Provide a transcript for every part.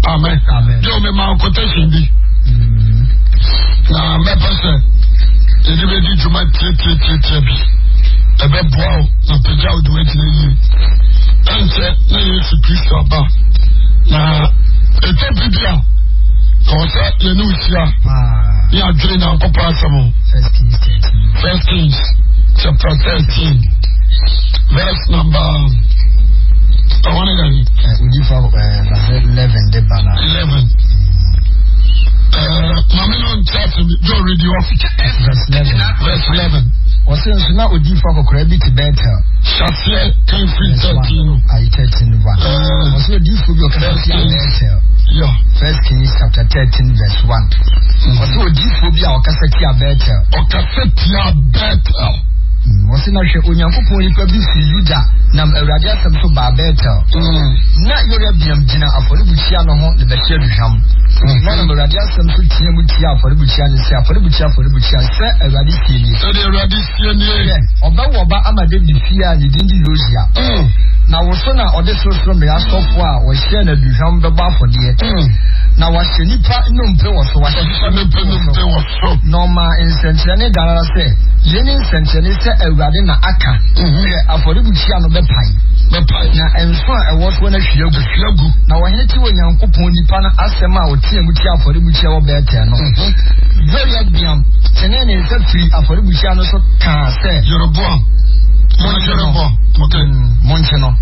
Amen. Amen. You me my quotation be. Na me person. You be di to my three. Ebe boa na peja o do wetin yi. Ense na Yesu Kristo ba. Na eto bibia. Ko se ye nu sia. Ya dre na ko pa asamo. 1 Kings chapter 13 verse number I want to we give 11 the banner 11 Mama no chat me do read you off verse 11 was saying na odi for kokora bi to better Shafia came free 13 I 13 one was odi for bi okara better yeah 1 Kings chapter 13 verse 1 was odi for bi okasa tia better was na hwe onyankopon nipa bi fi Juda na awurade asem so ba better na yore biam gina aforibuchia no ho de be hye duham na awurade asem so tie mu tie aforibuchia ne se aforibuchia se awurade tie ni so de awurade tie ni oba ama David fia ni dindi Losia na wo so na ode so me asofo a wo hye na duham be ba afode na wa hye nipa nnompe wo so wa hye nnompe wo so no ma insentrene dara se yeni insentrene se awurade na aka aforibuchia no be pai na enso a ewo so na hwiagu na wo hene ti wo nyankopon nipa na asem a wo tie mu tie aforibuchia wo bete no very biam tenene se free aforibuchia no so ka se Yoruba Moncheno.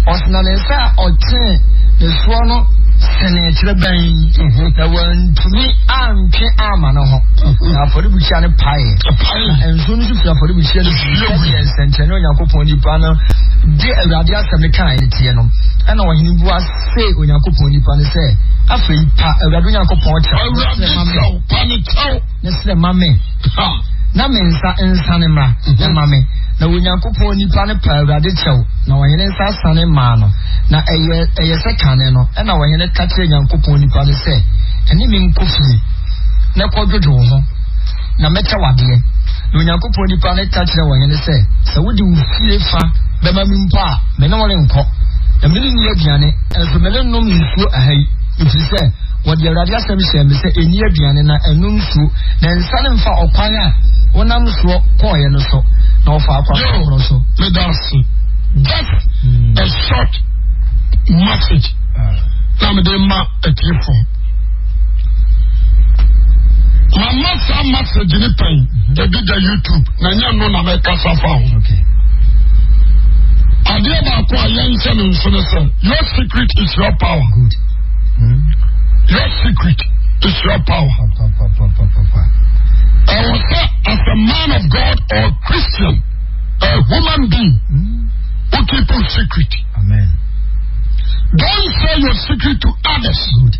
Osna nesa otin esuo no sene kire ban na wantumi anke ama no ho na aforibuchia ne pai enso no fi aforibuchia ne sentene Onyankopon nipa no de awurade asem kan tie no na wo hini bua se Onyankopon nipa ne se afei pa awurade Onyankopon cha ne se mame na mensa ensane mra na mame na Onyankopon nipa ne pa awurade chew na wanyene nsa sane ma no na eye se kane no na wanyene katre Onyankopon nipa ne se eni mi nkofi na kodwodo ho na mecha wade na Onyankopon nipa ne katre wanyene se wodi ufie fa be ma mi mpa me no wole nko na me ni aduane enso me no nom nsuo ahai ifi se wodi awurade asem hye me se eni aduane na enum nsuo na nsane mfa okwan a wonam so koye no so no fa akwa so that's a short message na de ma etifo mama sa message ni pen de do YouTube na nya no na me kasa fa ho okay adia ba kwa yense no so no say your secret is your power good your secret is your power I was as a man of God or Christian, a human being who keep your secret. Amen. Don't say your secret to others. Good.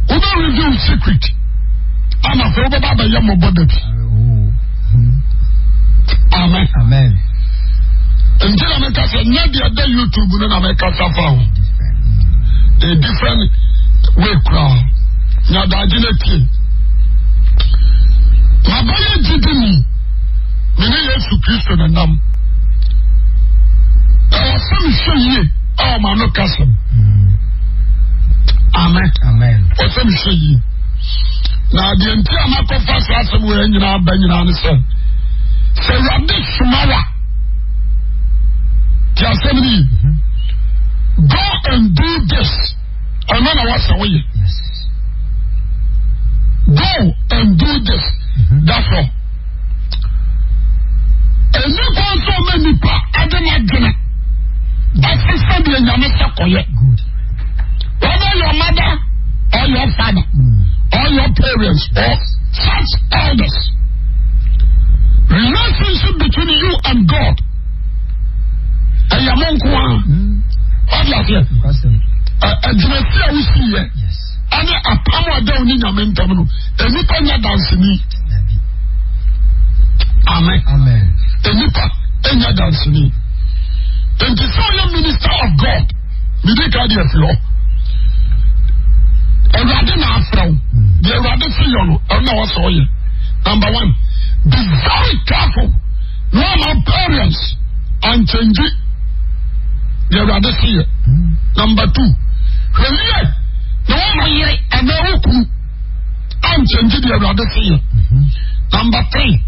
Who don't reveal secret? I'm a fellow Baba Yamo Body. Amen. Amen. Until I make us a other YouTube and I make us a different way crowd. Now that didn't Mabaya didn't many Yesu Kristo na nam. Some show ye, oh man, no custom. Amen. Amen. Or some show ye. Now the entire map of us are somewhere in our banyan answer. Say, Rabbi Sumara, Jasemini, go and do this. And then I was away. Go and do this. That's all. And you can't so many people. I don't like dinner. That's the same thing you must have good. Whether your mother or your father or your parents or such elders, relationship between you and God. And your mom, what do you say? A genesia we see here. Yes. And a power down in your mental. And you can't dance me. Amen. Amen. And you can't dance me. And the sole minister of God, Midikadi of law. And rather than afro, they rather see you. I know what's all you. Number one, be very careful. No more parents and change it. They rather see it. No Number 2. Hweye. The one here and the oku. I'm changing the other thing. Number 3.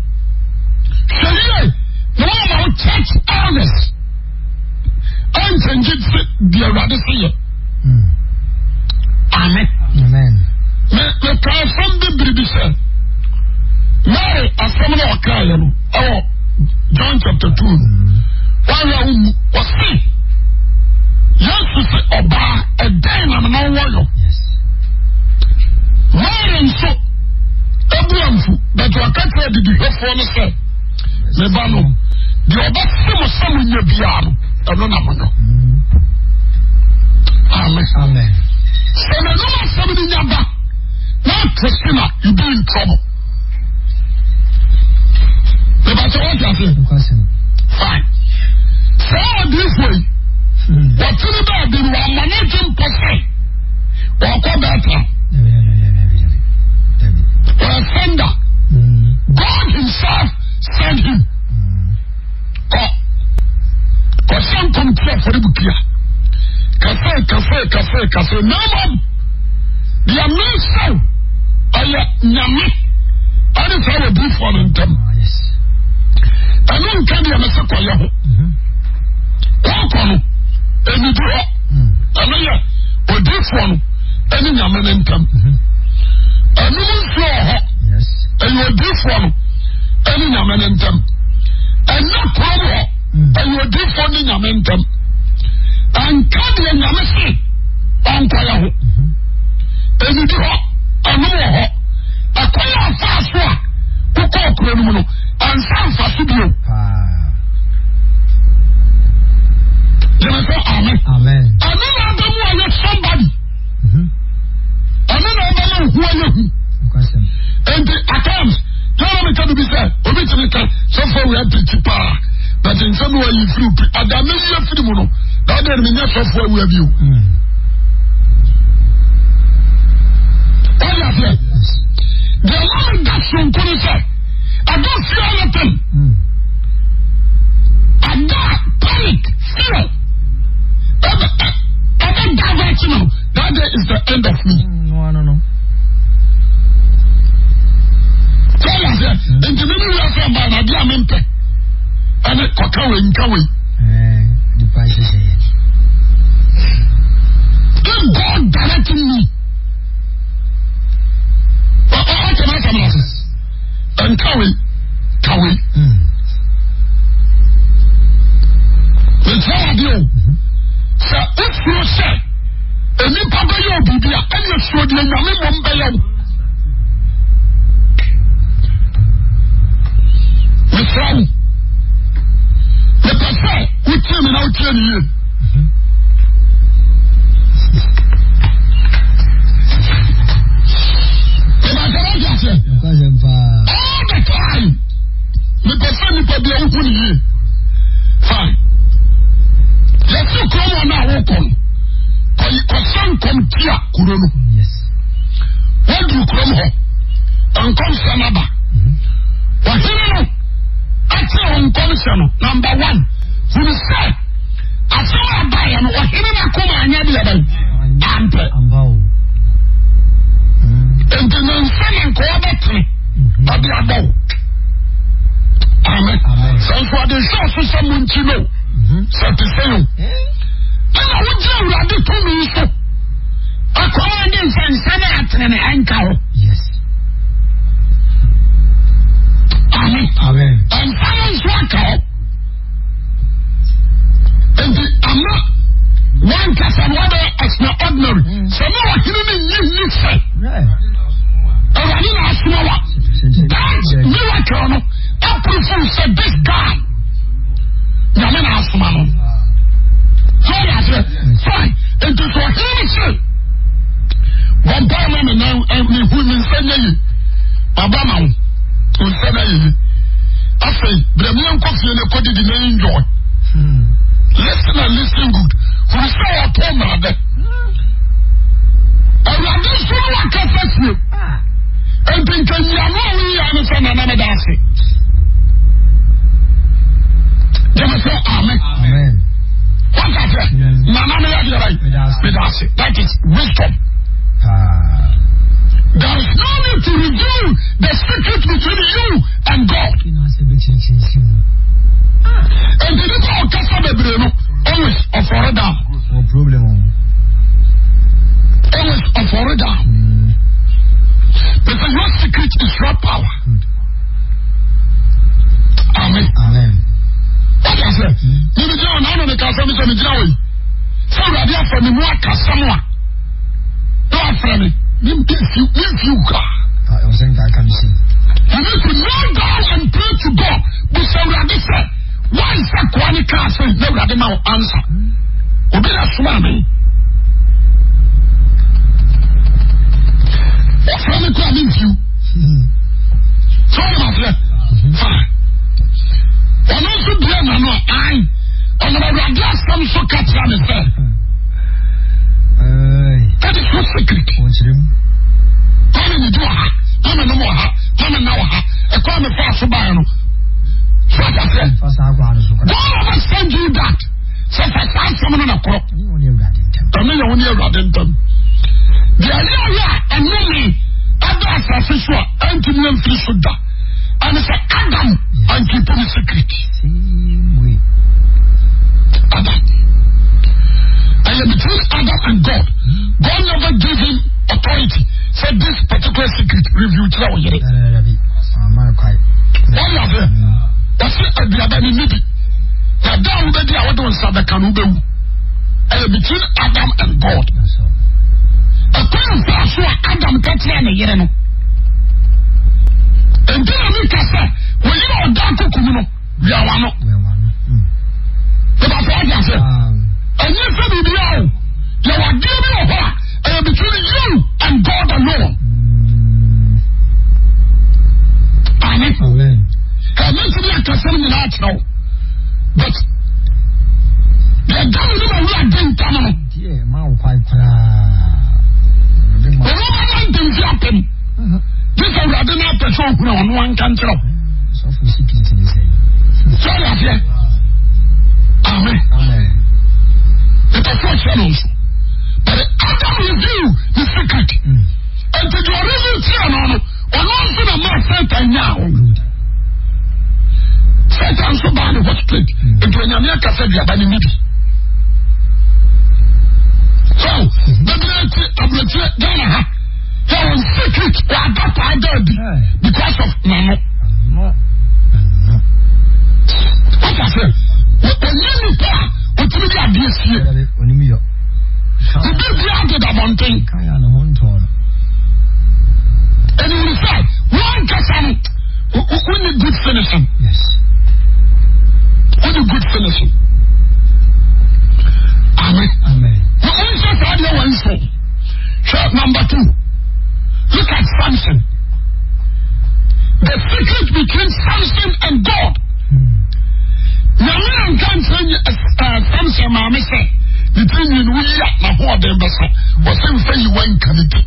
Hweye. The one church elders. I'm changing the other thing. Amen. Amen. Me can from the British. Mary, as someone of Kayano, John chapter 2. While was sick. Yes, to say, Oba, a dime, I'm no warrior. Yes. Mary, so, everyone, but you are catching the phone, sir. Nebano, the Oba, some in your piano, I don't know. Amen. Amen. So, the number 7 in your back. Now, Christina, you be in trouble. Fine. So this way, what's in about the managing person? Or come better. Or a sender. God himself sent him. Or some come for the book here. Cafe. No one. The amazing. Yami. I don't have a brief one in them. I don't carry a message for you. Walk on. Any do it. I know you. Or this one. Any yaman in them. I know floor. Yes. And you this one. Any yaman in them. And not problem. And you this one in yaman in them. And carry a yamasi. On fire. Any do it. I know. I call you fast one. Who call criminal? And some for Subio. Amen. Amen. I don't know somebody. I don't know who are you. And the attempts, tell me to be said, originally, so far we have to power. But in some way you flew, and I may have free mono. That there may not software we have you. All of it. The woman that's from Kunisa. I don't feel anything. I got panic, fear. I don't die right now. That day is the end of me. No. Tell us that. And the minute you are saying, I do a mempe. And it got away. The price is here. Then God directing me. How can I come out? And Kawi. The child you. So if you say, and you papa your bibia, and you show the name Mumbai. The son, the person who came in out 10 years. All the time. The person who put the open here. Fine. Let's go on now, open. Because come here, Kurono. Yes. What do you come here? And come Sanaba. What do you know? I say on come number 1. Who is said? I saw a buy and what he never come and yet and the non-selling cooperative of the above. Amen. So for the source of someone to know, so to say, and I would tell you that the two minutes. I command in Saturday and anchor. Yes. Amen. And science work out. And the not one person, whether extraordinary. So no one can you say. That's miracle. Everything said this guy. Yaman Asmano. Fine. And to hear it say. One time and women say, Abama, who said, I say, Bremian coffee and a coded in enjoy. Listen and listen good. Who say a poor mother? And I just feel like I said you. And think you are not really understand another dancing. They must say, Amen. Amen. What's that? Mama, may I get right? That is wisdom. There is no need to reveal the secret between you and God. And the people of Casa always offer down. No problem. Always offer down. Because your secret is your power. Amen. Amen. What I say? You be down now on the Casa Mizami. So that you are from the Mwaka Samoa. You are from it. If you God. I was saying I can see. You need to kneel down and pray to God. But so that they say, why is that one castle? No, that they now answer. Obi na swami. From the crowd in you. So my friend. Fine. And also be a man or I. And the radio some so catch on the fair. That is so secret. What's him? How many do I? How many more? How many now? A crime fast to buy. So I said, God will send you that. So if I find someone on a crop, you only got in time. I mean, you only got in time. The idea and me, other assassin's and to me fish with that. And it's Adam and keep him secret. Adam. I am between Adam and God. God never gave him authority. Said this particular secret review to our year. What you have there? That's it. The other need. Now down with the other one, Sada Kanube. And between Adam and God. A point of Adam Katrina Yereno. And then I make us say, when you are down to Kumuno, we are one. But that's what I said. And you said, you are dealing with her, and between you and God alone. Amen. Amen. I meant to be a concerning in art now. But they are done with a real thing, Tamano. Yeah, my quite The woman things happen. This is rather not a song on one country. So for secret in the same. So that's it. Amen. Amen. It's a first challenge. But Adam revealed the secret. And to do a real channel, or not for the master now. Satan so bad was played. And when America said you are banning me. So, the black Ghana. They are secret, they are that I did because of Nano. What I say? When you need to, what do you have this year? The big yard of one thing. And you will say, one person, we need good finishing. Yes. We need good finishing. Amen. Amen. The answer to the one so. Short number 2. Look at Samson. The secret between Samson and God. Now, I can't tell you, Samson, Mamma said, between you and we are not them, but was him say you went committee.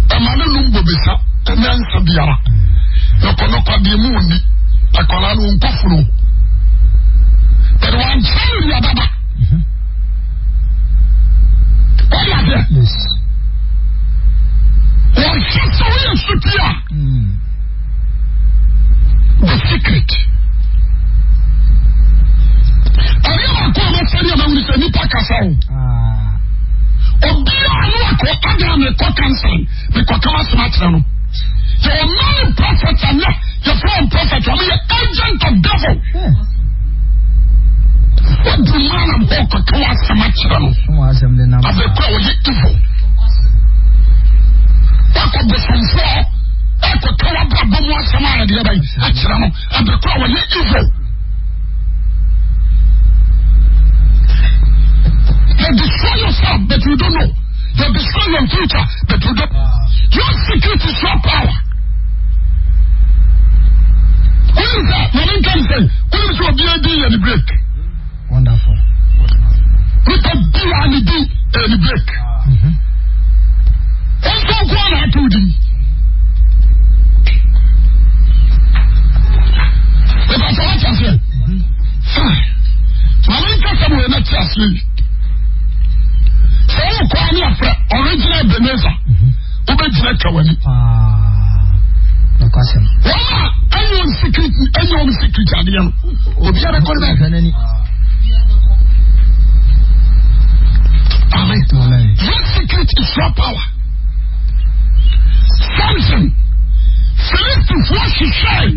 A man of Numbisa, and then Sabiara. No Konoka de Mundi, a Colano Kofuru. But one child, Yababa. What are you? Yes. One sister will sit here. The secret. I never call my son about this any Pakasao. Obia, I call Adam a Kokansan, the Kokama Smatran. There are many prophets and not your foreign prophet, I mean, agent of devil. What do man of Kokama Smatran? Of the power evil. What of the sunflower? Echo Kawaba Bomo Samara the other Achram and the power evil. You destroy yourself, but you don't know. You destroy your future, but you don't. Your secret is your power. What is that? My name can say, what is your BID and the break? Wonderful. With a B and the D and the break. What's going on at you? If I thought I said, fine. My name can say, we're not just na twawani na kwasem wala anyone secret adiam obi ara ko na nani amen your secret is your power Samson Philip was he say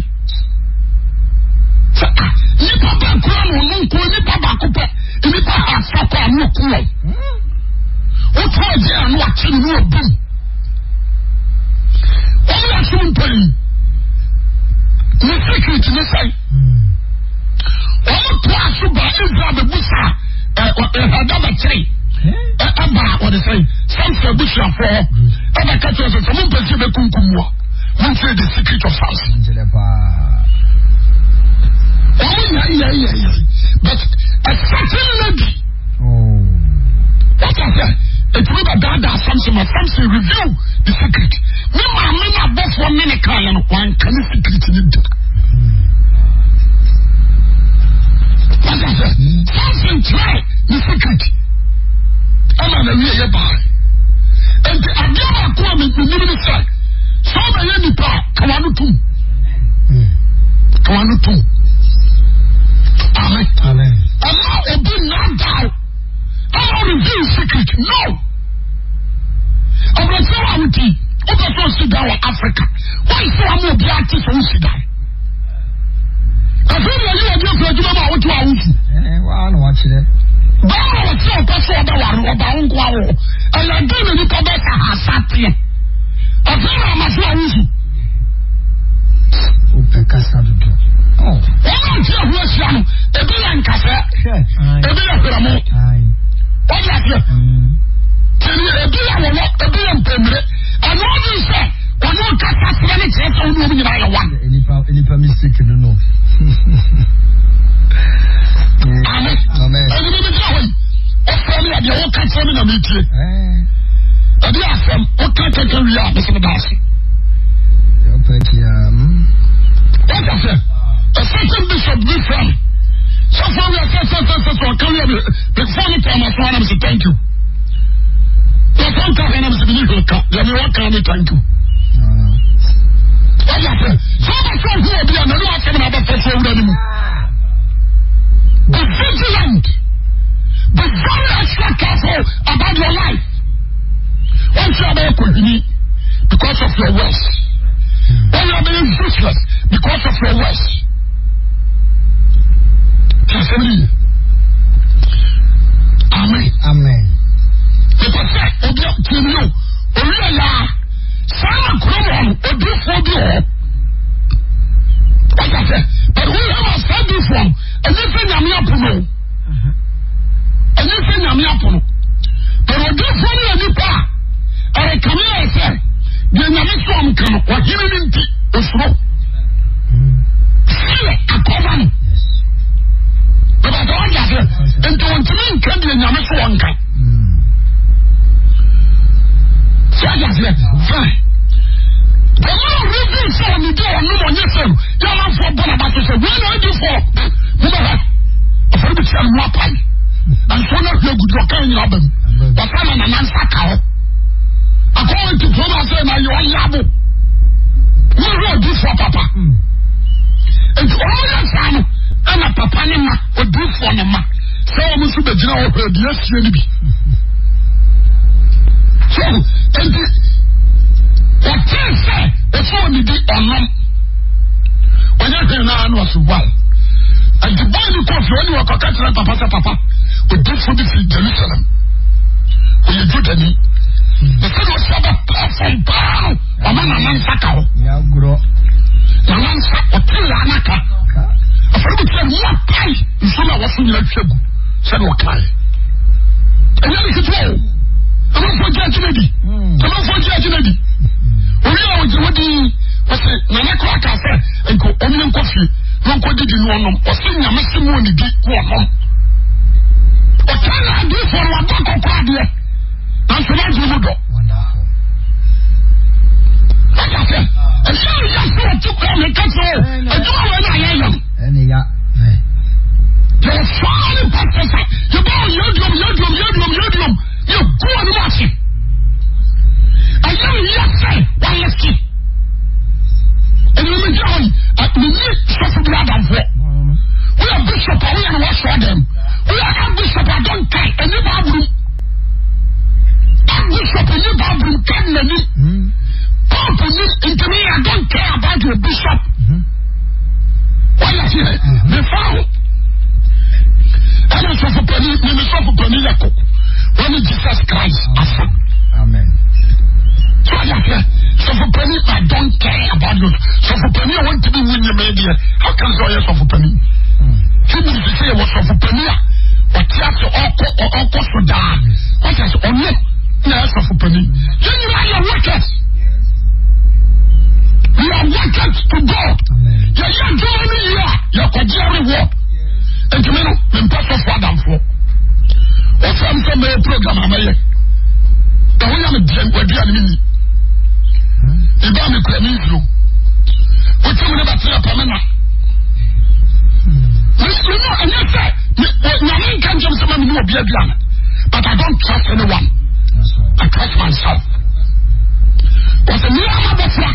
ni papa kura no nko ni papa ko pe ni papa asako anu ko o to je anu ati ni obum o na sun peli ni secret ni say o to asu ba Israel be busa hada ba three aba what they say Samson busa for aba ka to so mo pese be kunkumwa who say the secret of Samson but a certain lady what I said it will be that Samson review the secret me na boss 1 minute call and one can secret in it what I said Samson try the secret I'm on the way and the idea come in the ministry so many people kawanu tum Amen. Amen. And now it be not doubt. I don't reveal secret. No. I'm going to say what I would do. I'm going to sit down in Africa. Why is there more black to sit down? I feel like you are just going to know what you are with. Well, watch it. But I was so passionate about Uncle. And I didn't need to bet a sati. I feel like I'm a fool. Open Casado. Oh, I'm not sure what's wrong. A billion cafe. A billion pyramid. What is it? A billion pyramid. And what you say? When you cut that planet, it's only moving by one. Any mistake, no. Amen. Amen. And you will tell him. Australia, the whole country in a meeting. And you ask them, what country can we have? Mr. Darcy. What I said? A certain bishop different. So far we are so can we before the time I want to say thank you. Your phone call and I'm saying you what can I thank you? What I said? So much who will be another one coming about for anymore. Be vigilant. Be very extra careful about your life. Once you are being because of your words. When you are being useless because of your words. Amen. Amen. Because Obia Timio, Oria, Sana Cromon, Odu. What I said, but we have a study from anything Yamiapuno. Anything Yamiapuno. But Odu from Yamipa, I come here and say, the Yamiswam can, or humanity, Osro. Feel a covenant. But I don't get it. And to want to mean can be a Yamiswanka. So I just said, fine. The more reason for me do on no one yourself, you're not for Bonabas to say, when I do for Mubara, a friend of Sam Wapai, and so not your good work in Robin, but I'm an answer cow. According to Thomas, and you are Yabo. We will do for Papa. And all your son. And a papa nema or do for nema. So I must be general heard yes, you be. So, and what you say, it's only the honor. When you hear now, was well. And the boy you call when you are catching Papa, with this for the Jerusalem. When you do the knee, the son was a person down, a man and Sakao. Yeah, grow. The man sat or Tilanaka. I said, what pie? You should have was in your table. Said, what pie? And then it's well. I'm not for judging lady. I'm not for judging lady. We are with the Nana Cracker said, and go onion coffee. No good did you know, or sing a missing one the deep one. What can I do for one talk of cardia? I'm so much you go. Wonderful. Like I said, and so you just want to come and catch all. And you are when I am. And yeah. You're a fine pastor. You program amaye. The way I'm a DM, we're doing mini. You don't make a meal. What you never say a permanent. And you say, you can't just say, you will be a gun. But I don't trust anyone. I trust myself. What's a new amabafra?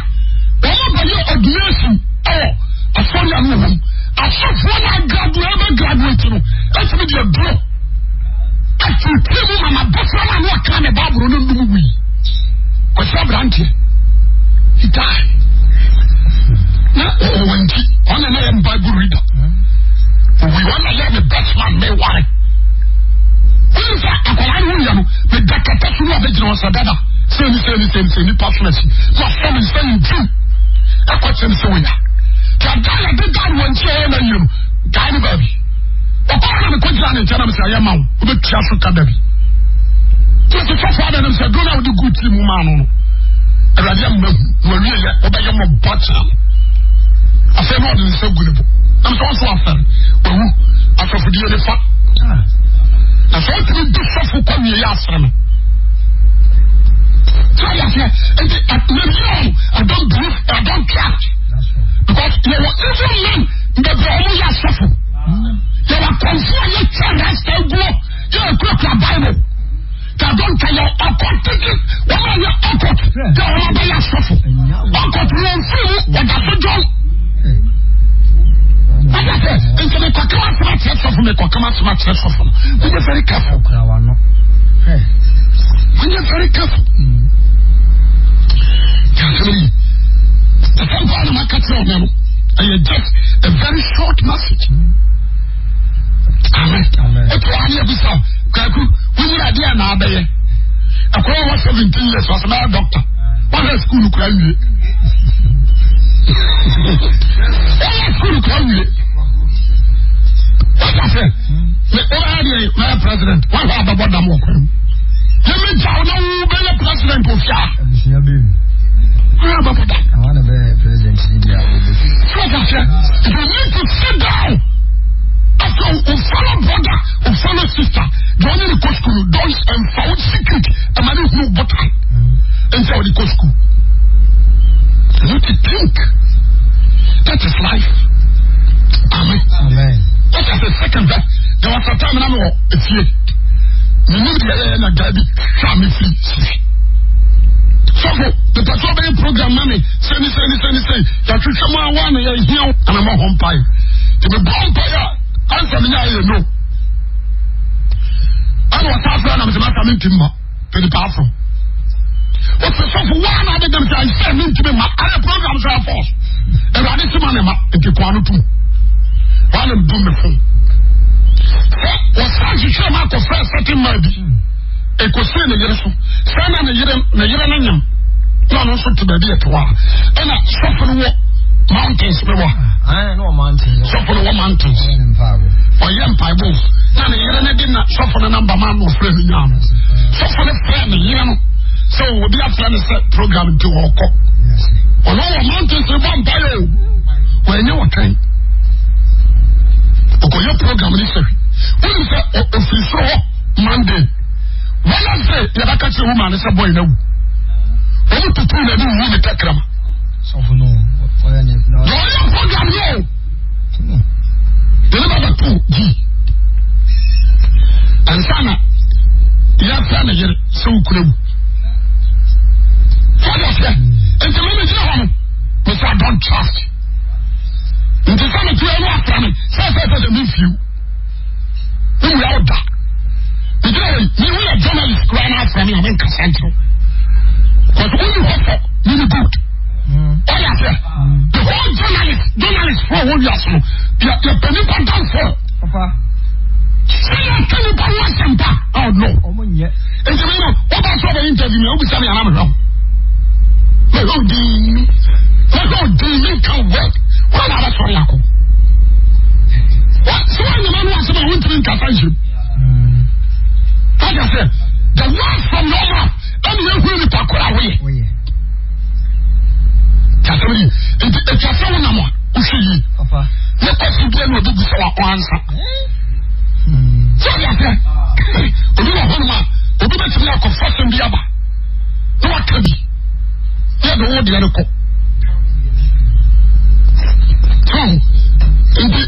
All of you are doing a funny woman. I saw one I graduated. That's me, dear bro. I feel people on my buffer and what kind of Bible don't do we. What's up, Auntie? He died. Now, when he on an Bible reader, we want to let the best man may worry. When you say, I can't the Dakatasuna original Sadada, same personality. My family saying, Jim, I got some sewing. Kadaya did that one chair and you, Gani baby. The part of the Kujan and Janam Sayamau, who the Chasu Kadabi. Just the first one of them said, don't have the good team, man. And I am Maria, but I am a butcher. I said, no, this is so good. I'm also after. Well, I saw for the other fat. I thought to be different for coming after me. So I said, I don't believe, I don't trust. Because there were evil men that were only a suffer. There were confused with children that go. You are quick to Bible. That don't tell you, I can't take it. What are you, I can't? They are not a suffer. I can't run through what that's a job. What I said, into the Kakama smart chest of me, Kakama smart chest of me. We are very careful. We are very careful. Carefully. The phone call my catcher now. And just a very short message. Amen. It's one year before. Kaku, we need a dear now. A girl was 17 years, was a doctor. What a school crime. What I said? My president, what about what I'm walking? Let me tell you, the president of Shah. I want to be president in India. So you need to sit down. After you follow brother, you follow sister, join the coach school, don't and found secret, and man is no button. And so the coach school. You need to think. That is life. Amen. Amen. That is the second verse. There was a time when I'm a fear. You need to get a guy, family free. So, the patrol program, mommy, say, that you come on one year here, and I'm a home pie. To be born fire, answer me, I know. I was after I'm the matter of timber, to the bathroom. What's the stuff one of them say, I send him to me, other programs are forced. And I didn't see my name, and you can't do. One of them, the phone. What's that you show my first setting, maybe? A question in the year, Sana and the Yeranam. Not also to the dear to one. And I suffer mountains, I know mountains, suffer mountains, or young pibbles. Now the Yerana did not suffer a number man was friendly young. Suffer a friend, you know. So we have to set program to our cop. On all mountains, the one by you. When you are trained. Okay, your program is when you say, if you saw Monday. When I say, you're not catching a woman, it's a boy now. When you put in a new woman, take them. So for no. Your program, no. The number of 2G. And Sana, you have done it so cool. What I say? And the minute you have, which I don't trust. And the Sana, you are not from it. Say, a new few. Who will out that? You will a journalist crying out from me, I'm in Cassandra. But when you offer, you will good. All I say, the whole journalist for all you ask, you're penny down for. Papa. Say you're penny down for. Oh no. And you know, what about the interview? I'll be saying I'm wrong. Oh, Dean, can work. What about that for Yako? What? So when the man wants to go into Cassandra. Like I said, the word from your mouth, and you will be talking away. Casamity, it's a phone number. Who see you? Papa. Let us begin with this our answer. So, like I said, you know, ko fashion bi aba no akabi ya do wo de ne ko nti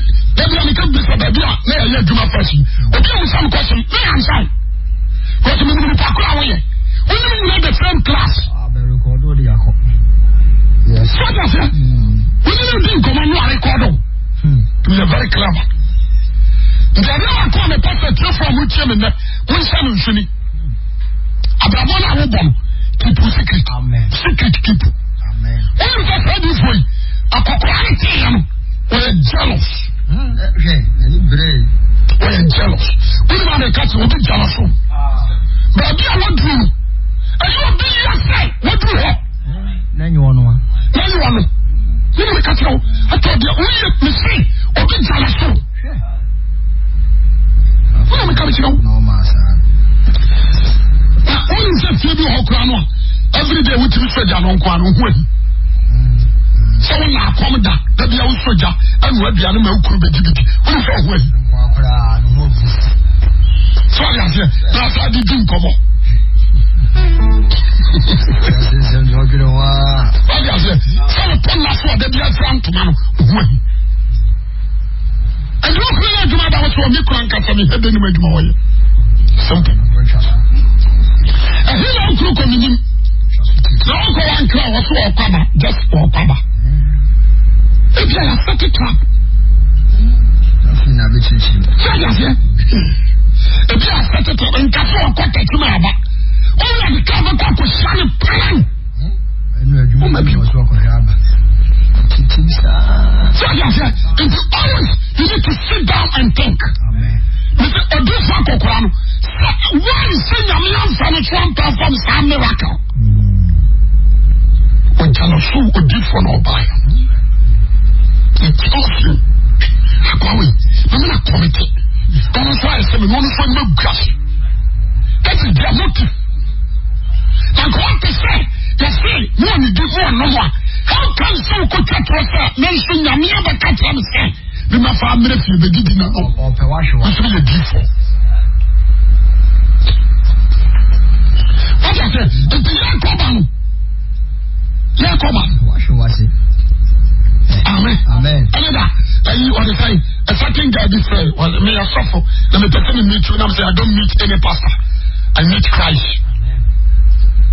ebi ani kan bi so ba bia na ya adwuma fashion obi am some question me answer because me no pa kura wo ye we no the same class be record o de yakọ yes so that's it we no do come on record we are very clever nti ana akọ me perfect from uche me na we say no nsuni abrabo na wo bom keep secret amen secret keep amen when you say this way akokora ti am we are jealous any brave we are jealous we want to catch we be jealous but be I want to and you be yourself what do you na you want one you know catch you I told you we me see or be jealous what am I coming to no master only say few be hokra every day we tell soldier no kwa no hu so when na come da bia we soldier and we bia no ma ukuru begibigi we so hu akra no hu so ya say na sa di din komo this is no good one what ya say so pon na so da bia front man hu and you feel like you ma so mi kran ka sami hebe ni madwuma wo ye simple and he don't through communism no go one cry was so okaba just okaba if you are set it up nothing na be chichi so ya say if you are set it up in kaso okota tuma aba only the cover ko shine plan enu adwuma bi so okota aba so ya say if you always you need to sit down and think amen Mr. Odifo Kokorano one senior man from some miracle when Jalosu Odifo no buy it's awesome Akwawi I'm in a committee that's why I say we want to find no gas that is their motive and what they say they say no need to go no more how can so go to us mention Yamia but can't say we ma fa amre fi be gidi na o pe wa hwe wa so le gifo what I say the Yakoban wa hwe wa say amen amen another you what they say a certain guy this say well me I suffer let me person meet you now say I don't meet any pastor I meet Christ amen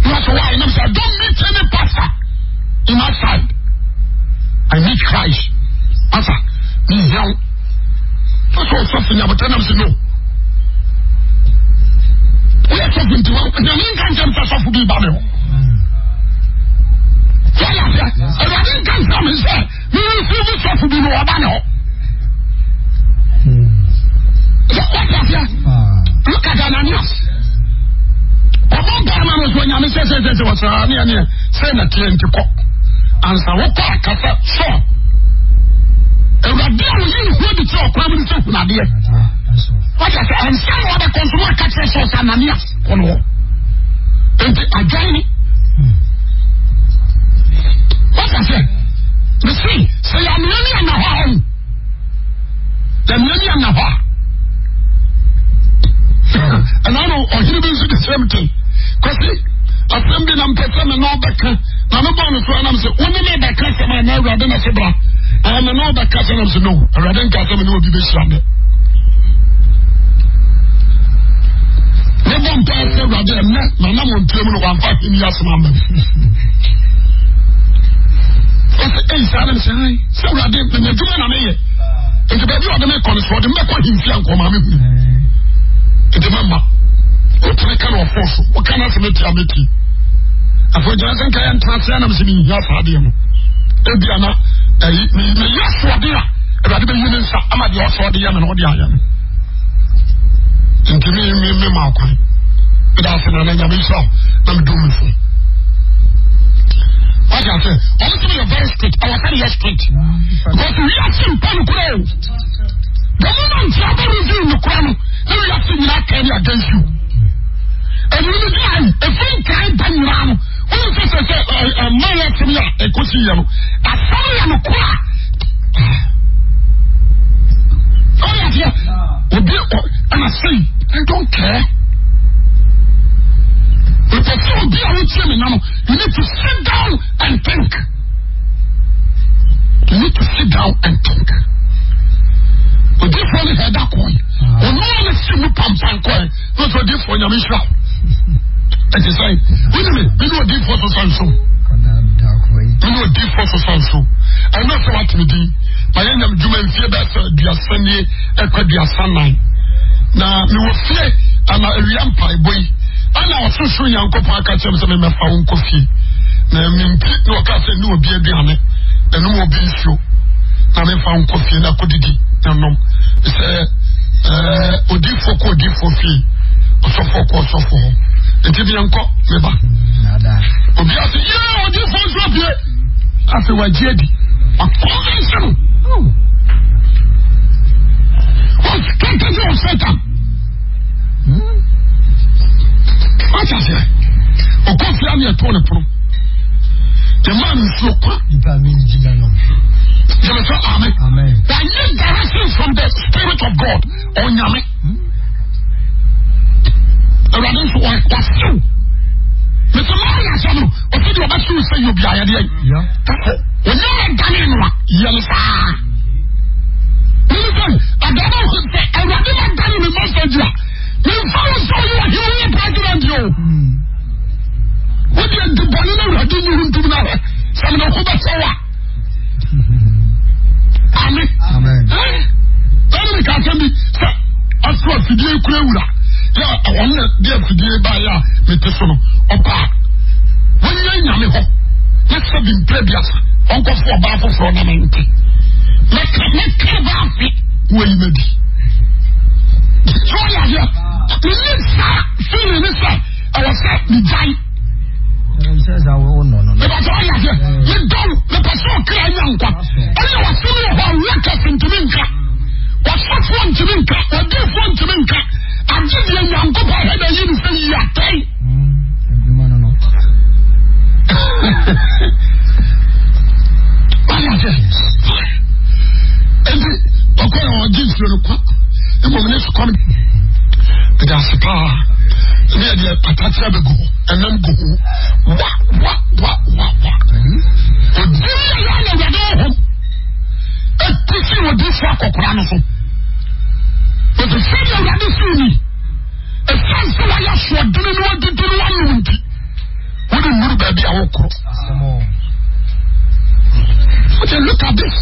that's why I say I don't meet any pastor in my side I meet Christ pastor young. So something about them say no. We are talking to one. The main can't suffer be Babel. Yeah. And I didn't come from and say, we will see this suffer be no Abano. Look at Ananias. Among Barman was when I said it was near saying a train to cook. And so what part of that song? Everybody will hold it up, probably so for an idea. What I say, and some other consumer catches us and Ananias. And I join it. What I say, you see, say I'm many and a home. The many and a half. And I know, or he will do the same thing. Because assembly and person and all back. I'm a bonus when I'm saying, when they back, I'm never done a sebra. I am another cousin of the no. I didn't catch them in the division. Never one person rather than that. My name on German 1 5 years. I said, hey, Salam, say, so I did the German. And the baby of the make for the make him feel come on. Remember, what can I force? What can I submit to Amity? I for Johnson can transfer them to me. Yes, I did. Ebiana, me yes for dear. Everybody be using some. I'm at the offer the yam and all the iron. Into me, Malcolm. But I said, I'm doing it. What I say, honestly, you're very strict. I was very strict. Because we are simple grow. The moment you are reviewing the crown, then we have to not carry against you. And you will die. A free kind of man. When you say, a man to me, a cushy, a family and a crack. Oh, yeah. And I say, I don't care. You need to sit down and think. You need to sit down and think. But this one is that coin. Or no one is seeing pump and coin. Not for this one, Yamisha. That is right. Wait a minute. We know a deep for so. We know a deep for so. I know what we do. My name is Juman Fiebas, dear Sunday, dear Sunday. Now, we will say, I'm a young pie boy. And I was so sure young couple catch them some of my phone coffee. Now, no castle, no beer behind it, and no more being show. I found coffee and I could do. No, it's a deep for fee. Or so for. And if you uncle, never. Obviously, yeah, deep for here. After what Jedi. A convention. What's getting you Satan? What is it? O coffee on your tone. The man is so quick. You will say amen. Amen. That you direction from the Spirit of God on Yami. Around to what was you. Mr. Maria Samu, or did you about to say you'll be idea? Yeah. When you are done in what? Yes, sir. Listen, I don't know who said, I rather not done in the message. You follow so you are hearing a president, you. What did the banana do you do now? Some of the Sowa. Amen. Amen. Then we can be, as for the day, Kura. Yeah, I want to be a day by ya, Metasono, or Park. When you're in Yamiho, let's have been previous, Uncle for Baffle for ornament. Let's have it when you ready. So, yeah, the inside, feeling inside, I was set the giant. Says I will no. But all you hear, you don't, the person clear young one. And you are feeling how letters in Timinka. What's that one Timinka, or this one Timinka? I'm just a young couple ahead of you to say you are paying. Okay, I'll give you a quack. The moment is coming. But that's a power. Near the Patacha go, and then go. What? The day I know a pussy will do for Cocranoso. But the city of the city, a sense of I should do what to do one minute. Wouldn't move baby a walk. But look at this.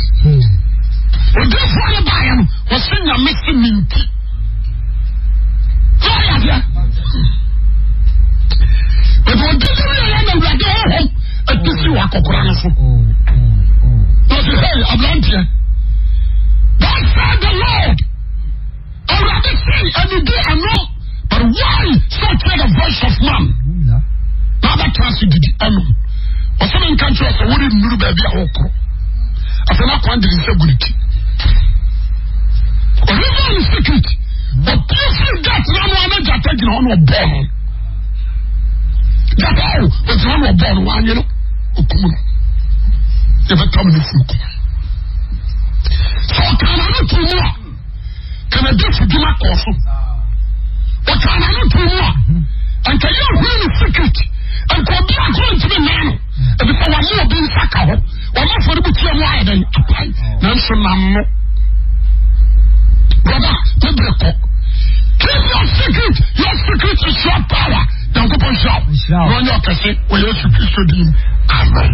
When this one by him was saying a missing minty. But when this one home, a pussy walk Cocranoso. But hey, I'm not here. God said the Lord. I rather say any day I know, but why such a voice of man? Now that trust you did the animal. Or some countries are wouldn't know baby a walk. I feel like one did instability. Or even in secret, but people that no one is taking on a born. That's all, but no one born one, you know. Never come in the food. So can I not do more? Can I do for my course? What can I not do more? And can you really secret? And can be according to the man? And if I want more being sacked, or not for the butcher wire, then apply. Nancy, Mamma. Brother, the break. Keep your secret. Your secret is your power. Now go on, shout. Run your person. Well, you should be. Amen.